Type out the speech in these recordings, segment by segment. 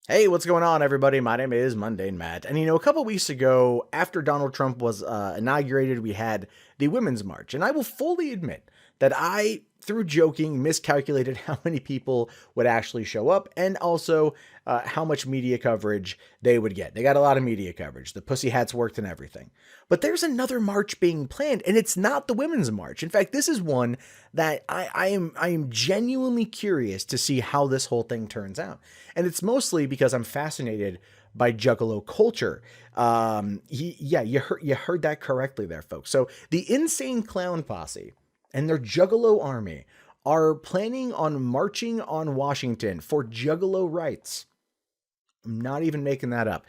Hey, what's going on, everybody? My name is Mundane Matt. And a couple weeks ago, after Donald Trump was inaugurated, we had the Women's March. And I will fully admit that I, through joking, miscalculated how many people would actually show up and also how much media coverage they would get. They got a lot of media coverage. The pussy hats worked and everything. But there's another march being planned, and it's not the Women's March. In fact, this is one that I am genuinely curious to see how this whole thing turns out. And it's mostly because I'm fascinated by Juggalo culture. Yeah, you heard that correctly there, folks. So the Insane Clown Posse and their Juggalo army are planning on marching on Washington for Juggalo rights. I'm not even making that up.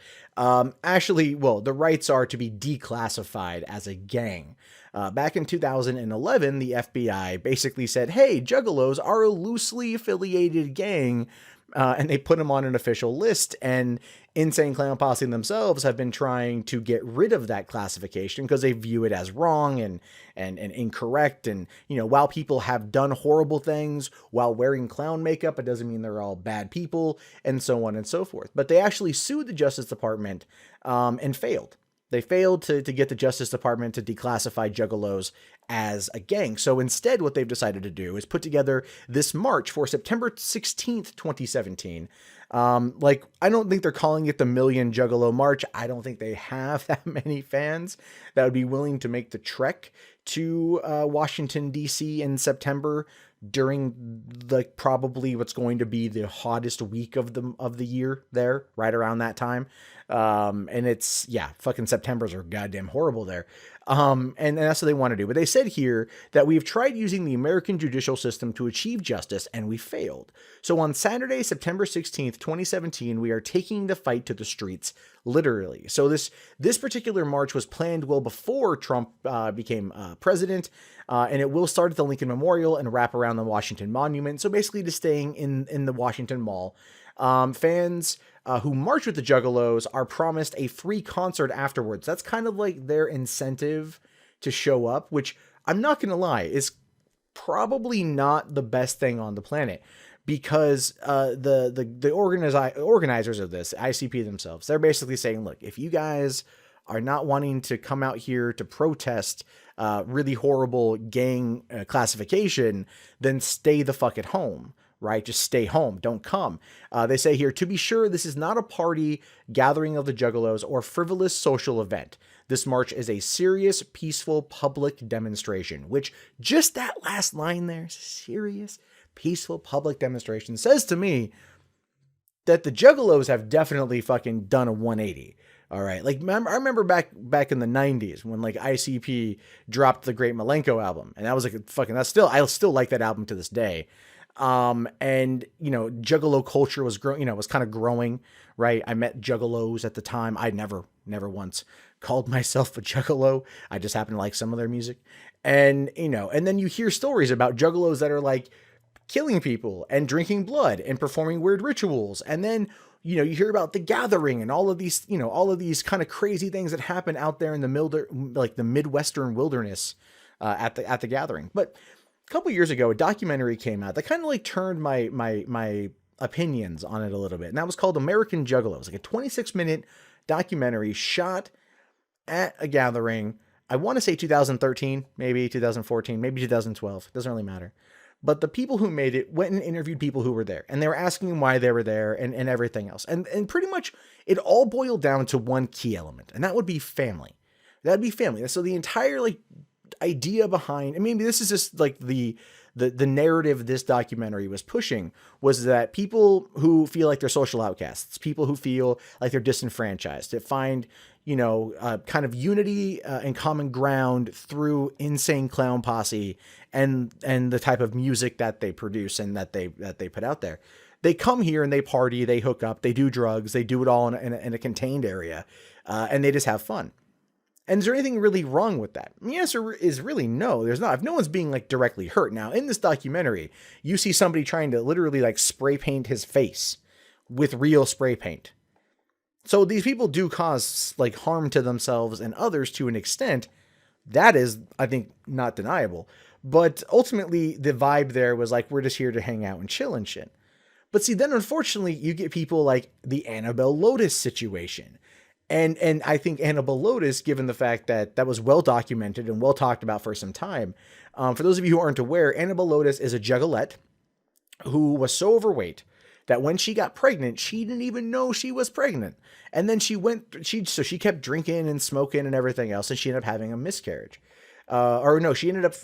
Actually, well, the rights are to be declassified as a gang. Back in 2011, the FBI basically said, hey, Juggalos are a loosely affiliated gang, and they put them on an official list. And Insane Clown Posse themselves have been trying to get rid of that classification because they view it as wrong and incorrect. And, while people have done horrible things while wearing clown makeup, it doesn't mean they're all bad people, and so on and so forth. But they actually sued the Justice Department and failed. They failed to get the Justice Department to declassify Juggalos as a gang. So instead, what they've decided to do is put together this march for September 16th, 2017. I don't think they're calling it the Million Juggalo March. I don't think they have that many fans that would be willing to make the trek to Washington, D.C. in September during probably what's going to be the hottest week of the year there, right around that time. And it's, yeah, fucking Septembers are goddamn horrible there. And that's what they want to do. But they said here that we've tried using the American judicial system to achieve justice and we failed. So on Saturday, September 16th, 2017, we are taking the fight to the streets, literally. So this particular march was planned well before Trump became president, and it will start at the Lincoln Memorial and wrap around the Washington Monument. So basically just staying in the Washington Mall. Fans who march with the Juggalos are promised a free concert afterwards. That's kind of like their incentive to show up, which I'm not going to lie is probably not the best thing on the planet because the organizers of this, ICP themselves, they're basically saying, look, if you guys are not wanting to come out here to protest really horrible gang classification, then stay the fuck at home. Right? Just stay home. Don't come. They say here, to be sure, this is not a party, gathering of the Juggalos, or frivolous social event. This march is a serious, peaceful public demonstration, which just that last line there, serious, peaceful public demonstration, says to me that the Juggalos have definitely fucking done a 180. All right. I remember back in the 90s when ICP dropped the Great Malenko album. And that was I still like that album to this day. And Juggalo culture was was kind of growing, right? I met Juggalos at the time. I never once called myself a Juggalo. I just happen to like some of their music. And, and then you hear stories about Juggalos that are killing people and drinking blood and performing weird rituals. And then, you hear about the gathering and all of these kind of crazy things that happen out there in the Midwestern wilderness, at the gathering. But a couple years ago, a documentary came out that kind of turned my opinions on it a little bit. And that was called American Juggalos, a 26-minute documentary shot at a gathering. I want to say 2013, maybe 2014, maybe 2012. Doesn't really matter. But the people who made it went and interviewed people who were there, and they were asking them why they were there and everything else. And pretty much it all boiled down to one key element, and that would be family. That'd be family. So the entire idea behind, and maybe this is just the narrative this documentary was pushing, was that people who feel like they're social outcasts, people who feel like they're disenfranchised, that find kind of unity and common ground through Insane Clown Posse and the type of music that they produce and that they put out there. They come here and they party, they hook up, they do drugs, they do it all in a contained area, and they just have fun. And is there anything really wrong with that? The answer is really no, there's not. If no one's being directly hurt. Now, in this documentary, you see somebody trying to literally spray paint his face with real spray paint. So these people do cause harm to themselves and others to an extent. That is, I think, not deniable. But ultimately, the vibe there was we're just here to hang out and chill and shit. But see, then unfortunately, you get people like the Annabelle Lotus situation. And I think Annabelle Lotus, given the fact that that was well documented and well talked about for some time, for those of you who aren't aware, Annabelle Lotus is a juggalette who was so overweight that when she got pregnant, she didn't even know she was pregnant. And then she kept drinking and smoking and everything else, and she ended up having a miscarriage. Or no, she ended up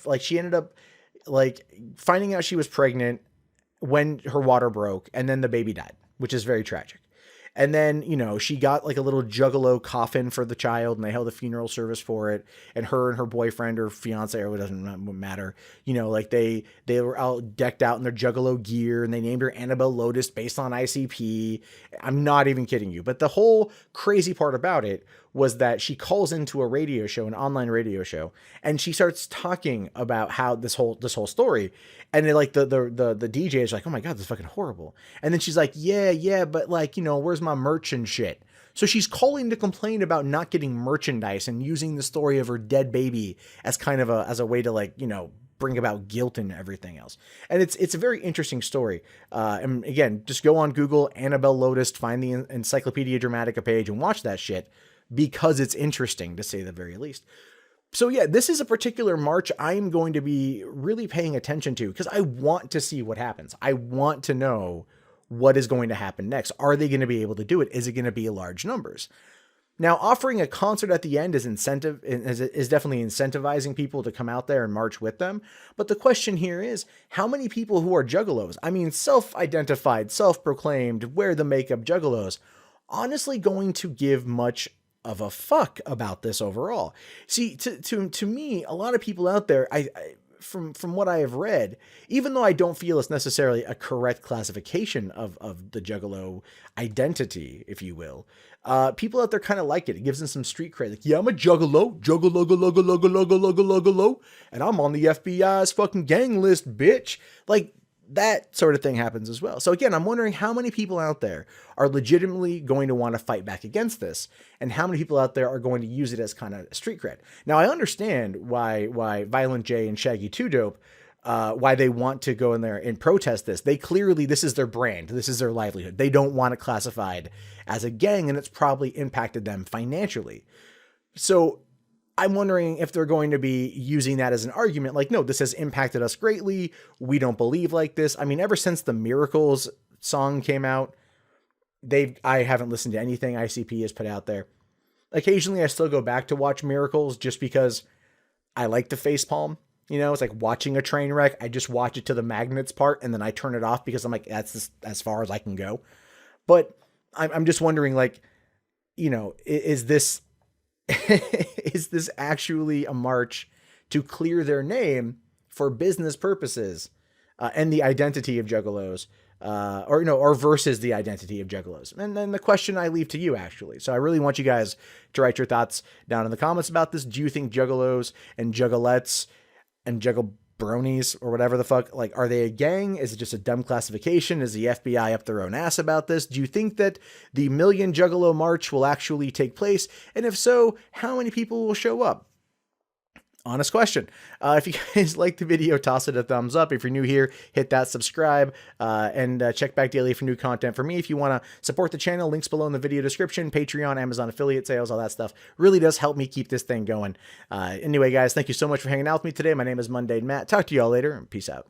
like finding out she was pregnant when her water broke, and then the baby died, which is very tragic. And then, you know, she got like a little Juggalo coffin for the child, and they held a funeral service for it. And her boyfriend or fiance, or it doesn't matter, you know, like they were out decked out in their Juggalo gear, and they named her Annabelle Lotus based on ICP. I'm not even kidding you. But the whole crazy part about it was that she calls into a radio show, an online radio show, and she starts talking about how this whole story. And then like the DJ is like, oh my God, this is fucking horrible. And then she's like, yeah, but like, you know, where's my merch and shit? So she's calling to complain about not getting merchandise and using the story of her dead baby as kind of as a way to, like, you know, bring about guilt and everything else. And it's a very interesting story. And again, just go on Google, Annabelle Lotus, find the Encyclopedia Dramatica page and watch that shit, because it's interesting, to say the very least. So yeah, this is a particular march I'm going to be really paying attention to, because I want to see what happens. I want to know what is going to happen next. Are they going to be able to do it? Is it going to be large numbers? Now, offering a concert at the end is definitely incentivizing people to come out there and march with them. But the question here is, how many people who are juggalos, I mean, self-identified, self-proclaimed, wear the makeup juggalos, honestly going to give much of a fuck about this overall? See, to me, a lot of people out there, from what I have read, even though I don't feel it's necessarily a correct classification of the Juggalo identity, if you will, people out there kind of like it. It gives them some street cred. Like, yeah, I'm a Juggalo, and I'm on the FBI's fucking gang list, bitch. Like, that sort of thing happens as well. So again, I'm wondering how many people out there are legitimately going to want to fight back against this, and how many people out there are going to use it as kind of street cred. Now, I understand why Violent J and Shaggy 2 Dope, why they want to go in there and protest this. They clearly, this is their brand. This is their livelihood. They don't want it classified as a gang, and it's probably impacted them financially. So I'm wondering if they're going to be using that as an argument, like, no, this has impacted us greatly. We don't believe like this. I mean, ever since the Miracles song came out, I haven't listened to anything ICP has put out there. Occasionally, I still go back to watch Miracles just because I like the facepalm. You know, it's like watching a train wreck. I just watch it to the magnets part, and then I turn it off because I'm like, that's as far as I can go. But I'm just wondering, like, you know, is this is this actually a march to clear their name for business purposes, and the identity of Juggalos, or versus the identity of Juggalos? And then the question I leave to you, actually. So I really want you guys to write your thoughts down in the comments about this. Do you think Juggalos and Juggalettes and Juggabronies, or whatever the fuck, like, are they a gang? Is it just a dumb classification? Is the FBI up their own ass about this? Do you think that the Million Juggalo March will actually take place? And if so, how many people will show up? Honest question. If you guys liked the video, toss it a thumbs up. If you're new here, hit that subscribe, and check back daily for new content. For me, if you want to support the channel, links below in the video description, Patreon, Amazon affiliate sales, all that stuff really does help me keep this thing going. Anyway, guys, thank you so much for hanging out with me today. My name is Mundane Matt. Talk to you all later, and peace out.